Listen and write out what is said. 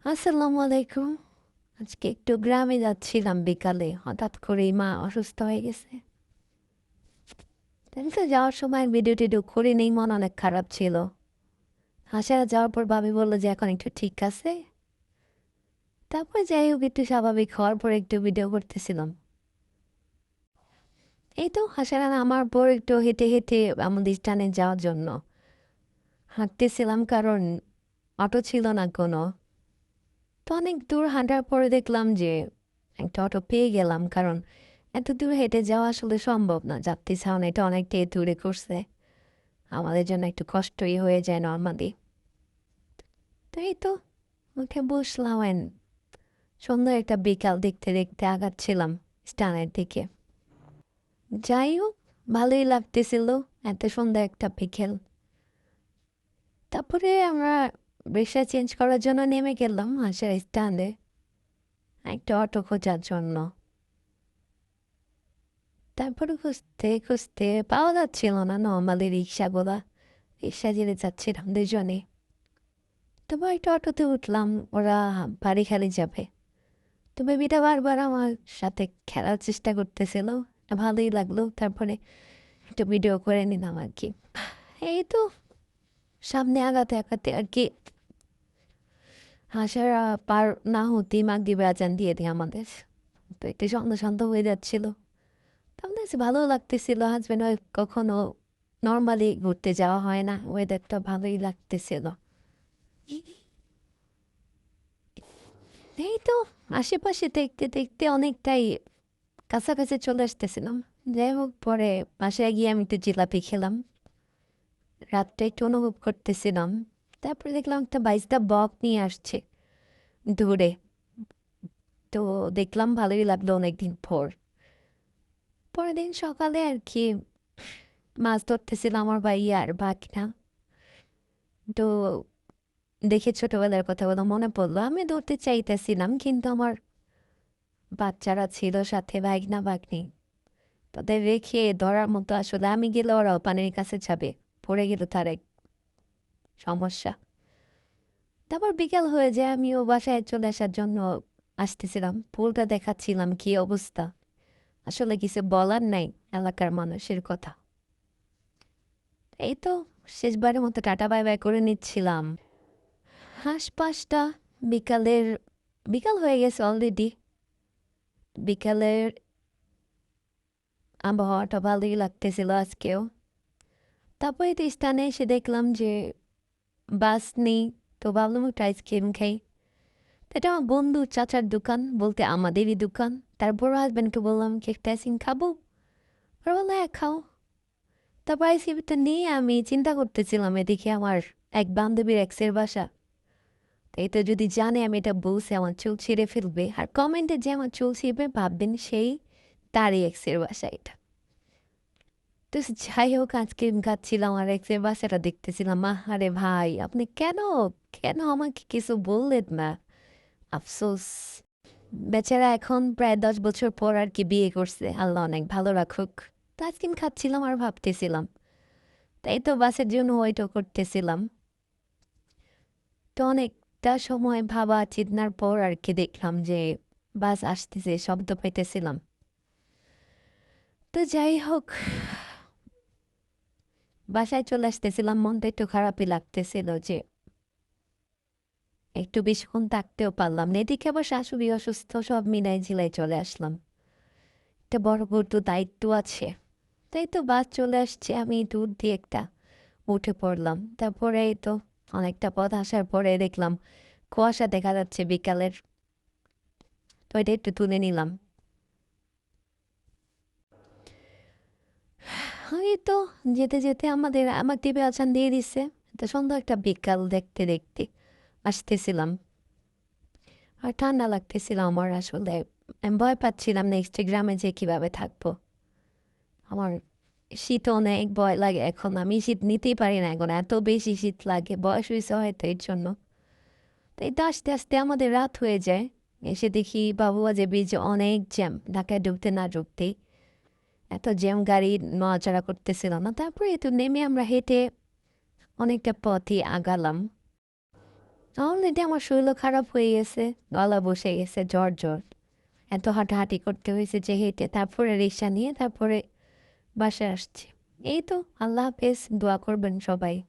আসসালামু আলাইকুম। আজকে একটু গ্রামে যাচ্ছিলাম বিকালে। হঠাৎ করেই মা অসুস্থ হয়ে গেছে। তাই তো যাওয়ার সময় ভিডিও-টিডিও করিনি, মন অনেক খারাপ ছিল। হাসিরা যাওয়ার পর ভাবি বলল যে এখন একটু ঠিক আছে। তারপর যাই হোক একটু স্বাভাবিক হওয়ার পর একটু ভিডিও করতেছিলাম। এই তো হাসিরা আমার পর একটু হেঁটে হেঁটে আমাদের স্থানে যাওয়ার জন্য হাঁটতেছিলাম, কারণ অটো ছিল না কোনো। তো অনেক দূর হাঁটার পরে দেখলাম যে একটা অটো পেয়ে গেলাম, কারণ এত দূর হেঁটে যাওয়া আসলে সম্ভব না। যাত্রী ছাউনি এটা অনেকটাই দূরে করছে, আমাদের জন্য একটু কষ্টই হয়ে যায় নর্মালি। তো এই তো উঠে বসলাম সুন্দর একটা বিকাল দেখতে দেখতে আগাচ্ছিলাম স্টানের দিকে। যাই হোক, ভালোই লাগতেছিল এত সুন্দর একটা বিকেল। তারপরে আমরা রিক্সা চেঞ্জ করার জন্য নেমে গেলাম আসার স্ট্যান্ডে একটা অটো খোঁজার জন্য। তারপরে খুঁজতে খুঁজতে পাওয়া যাচ্ছিল না নর্মালি রিক্সাগুলা। রিক্সা জেলে যাচ্ছিলাম দুজনে। তারপর একটা অটোতে উঠলাম, ওরা বাড়িখালি যাবে। তো বেবিটা বারবার আমার সাথে খেলার চেষ্টা করতেছিল, ভালোই লাগলো। তারপরে একটু ভিডিও করে নিলাম আর কি। এই তো সামনে আগাতে আগাতে আর কি হাসারা পার না হতেই মাগরিবের আজান দিয়ে দিই আমাদের। তো একটু সন্ধ্যা সন্ধ্যা হয়ে যাচ্ছিল। তাহলে ভালো লাগতেছিল। হাজব্যান্ড ওয়াইফ কখনো নর্মালি ঘুরতে যাওয়া হয় না, ওয়েদারটা ভালোই লাগতেছিল। এই তো আশেপাশে দেখতে দেখতে অনেকটাই কাছাকাছি চলে আসতেছিলাম। যাই হোক, পরে বাসায় গিয়ে আমি একটু জিলাপি খেলাম, রাতটা একটু অনুভব করতেছিলাম। তারপরে দেখলাম একটা বাইশটা বক নিয়ে আসছে দূরে। তো দেখলাম ভালোই লাগলো অনেকদিন পর। পরের দিন সকালে আর কি মাছ ধরতেছিলাম আমার ভাইয়া আর বাকিটা। তো দেখে ছোটবেলার কথাগুলো মনে পড়লো। আমি ধরতে চাইতেছিলাম, কিন্তু আমার বাচ্চারা ছিল সাথে, ভাগনা ভাগ্নি। তাদের রেখে ধরার মতো আসলে আমি গেলে ওরাও পানির কাছে যাবে, পড়ে গেল তার এক সমস্যা। তারপর বিকেল হয়ে যায়, আমিও বাসায় চলে আসার জন্য আসতেছিলাম, পুলটা দেখাচ্ছিলাম কি অবস্থা। আসলে কিছু বলার নাই এলাকার মানুষের কথা। এই তো শেষবারের মতো টাটা বাই বাই করে নিচ্ছিলাম। হাঁস পাঁচটা, বিকালের বিকাল হয়ে গেছে অলরেডি। বিকালের আবহাওয়াটা ভালোই লাগতেছিল আজকেও। তারপরে তো স্থানে এসে দেখলাম যে বাস নেই। তো ভাবলাম একটু আইসক্রিম খাই। তো এটা আমার বন্ধু চাচার দোকান, বলতে আমাদেরই দোকান। তার বড় হাজব্যান্ডকে বললাম কি একটা আইসক্রিম খাবো। ওরা বললো হ্যাঁ খাও। তারপর আইসক্রিমটা নিয়ে আমি চিন্তা করতেছিলাম, এদিকে আমার এক বান্ধবীর এক্সের বাসা। তো এটা যদি জানে আমি এটা বলছি, আমার চুল ছিঁড়ে ফেলবে। আর কমেন্টে যে আমার চুল ছিঁড়বে ভাববেন সেই তারই এক্সের বাসা এটা। তো যাই হোক, আজকে খাচ্ছিলাম আর এক্সের বাসাটা দেখতেছিলাম। আরে ভাই, আপনি কেন কেন আমাকে কিছু বললেন না? আফসোস। বেচারা এখন প্রায় 10 বছর পর আর কি বিয়ে করছে, আল্লাহ অনেক ভালো রাখুক। তো আইসক্রিম খাচ্ছিলাম আর ভাবতেছিলাম। তাই তো বাসের জন্য ওয়েটও করতেছিলাম। তো অনেকটা সময় ভাবা চিন্তার পর আর কি দেখলাম যে বাস আসতেছে, শব্দ পাইতেছিলাম। তো যাই হোক, বাসায় চলে আসতেছিলাম, মনটা একটু খারাপই লাগতেছিল যে একটু বেশিক্ষণ থাকতেও পারলাম না। এদিকে আবার শাশুড়ি অসুস্থ, সব মিলাই ঝিলাই চলে আসলাম। একটা বড় বড় দায়িত্ব আছে। তাই তো বাস চলে আসছে, আমি দূর দিয়ে একটা উঠে পড়লাম। তারপরে এই তো অনেকটা পথ আসার পরে দেখলাম কুয়াশা দেখা যাচ্ছে বিকালের। তো এটা একটু তুলে নিলাম। এই তো যেতে যেতে আমার টিভি আচান দিয়ে দিচ্ছে। তো সুন্দর একটা বিকাল দেখতে দেখতে আসতেছিলাম। আর ঠান্ডা লাগতেছিল আমার আসলে। আমি ভয় পাচ্ছিলাম নেক্সট গ্রামে যে কিভাবে থাকবো। আমার শীত অনেক ভয় লাগে এখন, আমি শীত নিতেই পারি না এখন, এত বেশি শীত লাগে। বয়স হয়েছে হয়তো এর জন্য। তাই তো আস্তে আস্তে আমাদের রাত হয়ে যায়। এসে দেখি বাবুবাজে ব্রিজে অনেক জ্যাম, ঢাকায় ঢুকতে না ঢুকতেই এত জ্যাম, গাড়ি নড়াচড়া করতেছিল না। তারপরে তো নেমে আমরা হেঁটে অনেকটা পথই আগালাম। অলরেডি আমার শরীরও খারাপ হয়ে গেছে, গলা বসে গেছে, জ্বর জ্বর। এত হাঁটাহাঁটি করতে হয়েছে যে হেঁটে, তারপরে রিক্সা নিয়ে তারপরে বাসায় আসছি। এই তো, আল্লাহ হাফেজ, দোয়া করবেন সবাই।